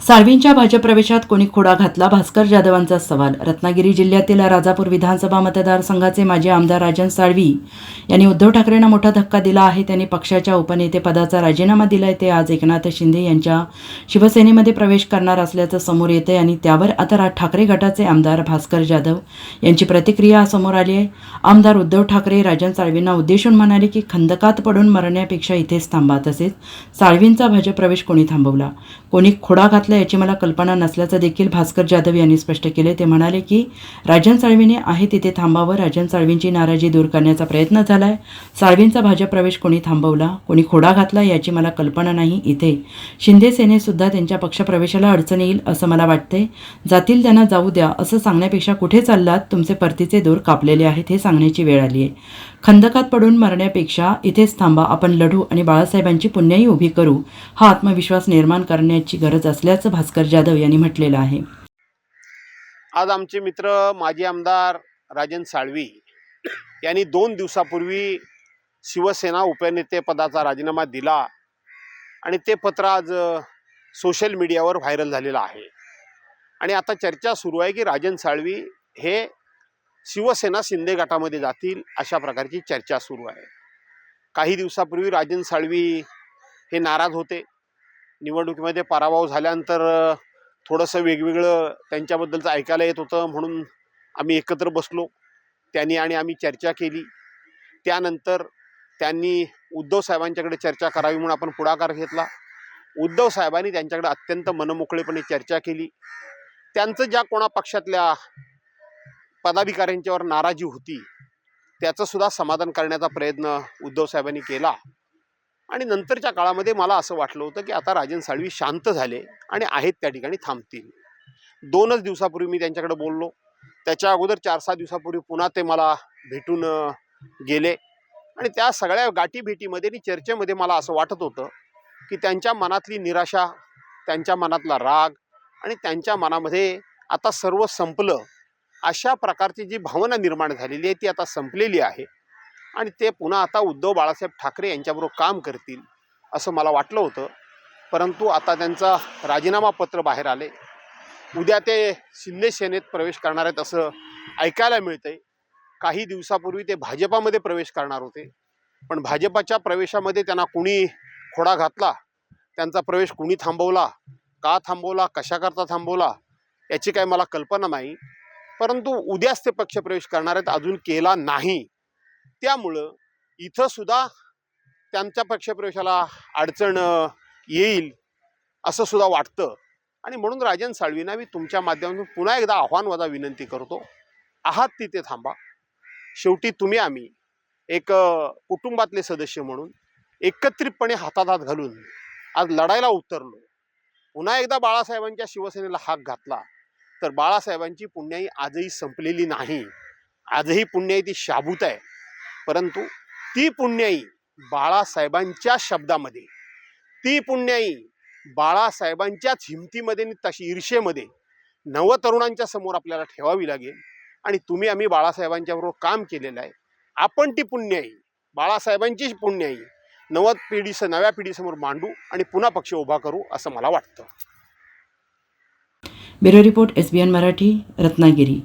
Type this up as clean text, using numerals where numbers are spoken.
साळवींच्या भाजप प्रवेशात कोणी खोडा घातला? भास्कर जाधवांचा सवाल। रत्नागिरी जिल्ह्यातील राजापूर विधानसभा मतदारसंघाचे माजी आमदार राजन साळवी यांनी उद्धव ठाकरेंना मोठा धक्का दिला आहे। त्यांनी पक्षाच्या उपनेतेपदाचा राजीनामा दिलाय। ते आज एकनाथ शिंदे यांच्या शिवसेनेमध्ये प्रवेश करणार असल्याचं समोर येतंय आणि त्यावर आता ठाकरे गटाचे आमदार भास्कर जाधव यांची प्रतिक्रिया समोर आली आहे। आमदार उद्धव ठाकरे राजन साळवींना उद्देशून म्हणाले की खंदकात पडून मरण्यापेक्षा इथेच थांबा। तसेच साळवींचा भाजप प्रवेश कोणी थांबवला, कोणी खोडा घातला याची मला कल्पना नसल्याचं देखील भास्कर जाधव यांनी स्पष्ट केले। ते म्हणाले की राजन साळवीने आहे तिथे थांबावं। राजन साळवींची नाराजी दूर करण्याचा प्रयत्न झालाय। साळवींचा भाजप प्रवेश कोणी थांबवला, कोणी खोडा घातला याची मला कल्पना नाही। इथे शिंदे सेनेसुद्धा त्यांच्या पक्षप्रवेशाला अडचण येईल असं मला वाटते। जातील त्यांना जाऊ द्या असं सांगण्यापेक्षा कुठे चाललात, तुमचे परतीचे दोर कापलेले आहेत हे सांगण्याची वेळ आली आहे। खंदकात पडून मरण्यापेक्षा इथेच थांबा, आपण लढू आणि बाळासाहेबांची पुण्याई उभी करू, हा आत्मविश्वास निर्माण करण्याची गरज असल्याचं भास्कर जाधव यांनी म्हटलेलं आहे। आज आमचे मित्र माजी आमदार राजन साळवी यांनी 2 दिवसापूर्वी शिवसेना उपनेतेपदाचा राजीनामा दिला आणि ते पत्र आज सोशल मीडियावर व्हायरल झालेलं आहे। आणि आता चर्चा सुरू आहे की राजन साळवी हे शिवसेना शिंदे गटामध्ये जातील अशा प्रकारची चर्चा सुरू आहे। काही दिवसापूर्वी राजन साळवी हे नाराज होते। निवडणुकीमध्ये पराभव झाल्यानंतर थोडंसं वेगवेगळं त्यांच्याबद्दलचं ऐकायला येत होतं, म्हणून आम्ही एकत्र बसलो, त्यांनी आणि आम्ही चर्चा केली। त्यानंतर त्यांनी उद्धव साहेबांच्याकडे चर्चा करावी म्हणून आपण पुढाकार घेतला। उद्धव साहेबांनी त्यांच्याकडे अत्यंत मनमोकळेपणे चर्चा केली। त्यांचं ज्या कोणा पक्षातल्या पदाधिकाऱ्यांच्यावर नाराजी होती त्याचं सुद्धा समाधान करण्याचा प्रयत्न उद्धव साहेबांनी केला। आणि नंतरच्या काळामध्ये मला असं वाटलं होतं की आता राजन साळवी शांत झाले आणि आहेत त्या ठिकाणी थांबतील। 2च दिवसापूर्वी मी त्यांच्याकडे बोललो, त्याच्या अगोदर 4-6 दिवसापूर्वी पुन्हा ते मला भेटून गेले आणि त्या सगळ्या गाठीभेटीमध्ये आणि चर्चेमध्ये मला असं वाटत होतं की त्यांच्या मनातली निराशा, त्यांच्या मनातला राग आणि त्यांच्या मनामध्ये आता सर्व संपलं अशा प्रकारची जी भावना निर्माण झालेली आहे ती आता संपलेली आहे आणि ते पुन्हा आता उद्धव बाळासाहेब ठाकरे यांच्याबरोबर काम करतील असं मला वाटलं होतं। परंतु आता त्यांचा राजीनामा पत्र बाहेर आले। उद्या ते शिंदे सेनेत प्रवेश करणार आहेत असं ऐकायला मिळतंय। काही दिवसापूर्वी ते भाजपामध्ये प्रवेश करणार होते, पण भाजपाच्या प्रवेशामध्ये त्यांना कुणी खोडा घातला, त्यांचा प्रवेश कुणी थांबवला, का थांबवला, कशाकरता थांबवला याची काही मला कल्पना नाही। परंतु उद्याच ते पक्षप्रवेश करणार आहेत, अजून केला नाही। त्यामुळं इथं सुद्धा त्यांच्या पक्षप्रवेशाला अडचण येईल असं सुद्धा वाटतं आणि म्हणून राजन साळवींना मी तुमच्या माध्यमातून पुन्हा एकदा आव्हानवजा विनंती करतो, आहात तिथे थांबा। शेवटी तुम्ही आम्ही एक कुटुंबातले सदस्य म्हणून एकत्रितपणे हातात हात घालून आज लढायला उतरलो। पुन्हा एकदा बाळासाहेबांच्या शिवसेनेला हाक घातला तर बाळासाहेबांची पुण्याई आजही संपलेली नाही, आजही पुण्याई ती शाबूत आहे। परंतु ती पुण्याई बाळासाहेबांच्या शब्दामध्ये, ती पुण्याई बाळासाहेबांच्याच हिमतीमध्ये आणि तशी ईर्षेमध्ये नवतरुणांच्या समोर आपल्याला ठेवावी लागेल आणि तुम्ही आम्ही बाळासाहेबांच्या बरोबर काम केलेलं आहे। आपण ती पुण्याई, बाळासाहेबांचीच पुण्याई नव्या पिढीसमोर मांडू आणि पुन्हा पक्ष उभा करू असं मला वाटतं। Bureau report SBN Marathi, Ratnagiri.